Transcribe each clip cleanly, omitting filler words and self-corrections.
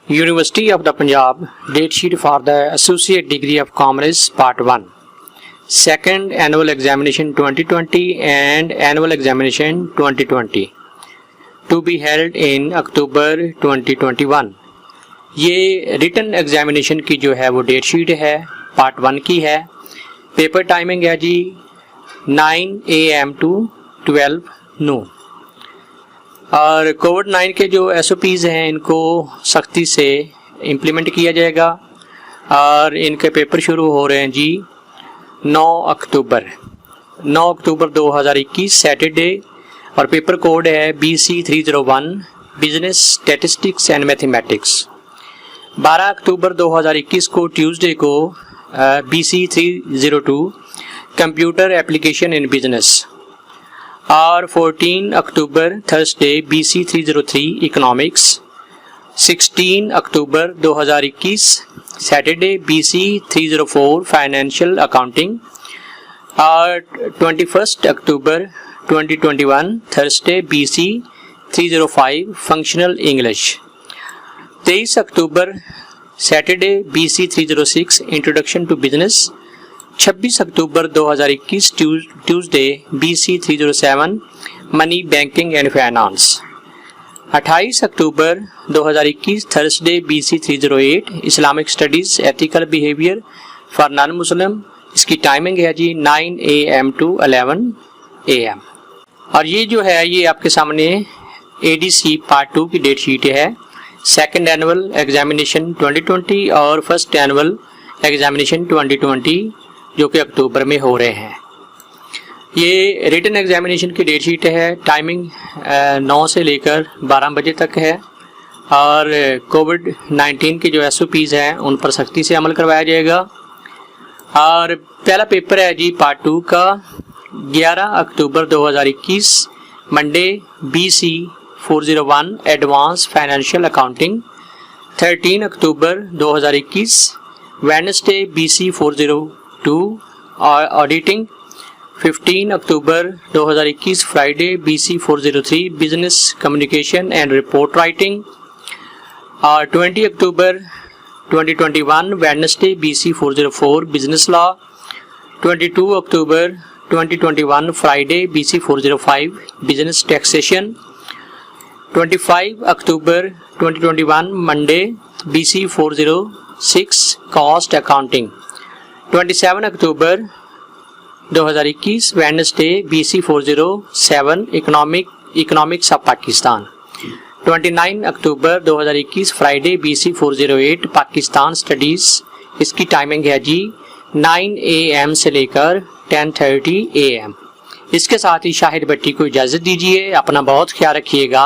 University of the Punjab date sheet for the Associate Degree of Commerce Part.1 Second Annual Examination 2020 and Annual Examination 2020 to be held in October 2021। ये written examination की जो है वो date sheet है, part 1 की है। Paper timing है जी 9 AM to 12 noon। और कोविड-19 के जो SOPs हैं इनको सख्ती से इम्प्लीमेंट किया जाएगा और इनके पेपर शुरू हो रहे हैं जी 9 अक्टूबर 2021 सैटरडे। और पेपर कोड है BC 301 business statistics and mathematics. 12 October 2021 को ट्यूसडे को BC 302 computer application in business. और 14 October Thursday BC 303 economics. 16 October 2021 Saturday BC 304 financial accounting. और 21 October 2021 Thursday BC 305 functional English. 23 October Saturday BC 306 introduction to business. 26 October 2021 Tuesday BC 307 money banking and finance. 28 October 2021 Thursday BC 308 Islamic studies ethical behaviour for non Muslim. इसकी timing है जी 9 AM to 11 AM। और ये जो है ये आपके सामने ADC part 2 की डेट शीट है। सेकेंड एनुअल एग्जामिनेशन 2020 और फर्स्ट एनुअल एग्जामिनेशन 2020 जो कि अक्टूबर में हो रहे हैं। ये रिटन एग्जामिनेशन की डेट शीट है। टाइमिंग 9 से लेकर 12 बजे तक है। और कोविड-19 के जो SOPs हैं उन पर सख्ती से अमल करवाया जाएगा। और पहला पेपर है जी पार्ट 2 का 11 अक्टूबर 2021 Monday BC 401 advance financial accounting. 13 October 2021 Wednesday BC 402 auditing. 15 October 2021 Friday BC 403 business communication and report writing. और 20 अक्टूबर 2021 Wednesday BC 404 business law. 22 October 2021 Friday BC 405 business taxation. 25 October 2021 Monday BC 406 cost accounting. 27 October 2021 Wednesday BC 407 economics of Pakistan. 29 October 2021 Friday BC 408 Pakistan studies. इसकी timing है जी 9 AM से लेकर 10:30 AM। इसके साथ ही शाहिद भट्टी को इजाज़त दीजिए। अपना बहुत ख्याल रखिएगा।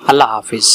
अल्लाह हाफिज़।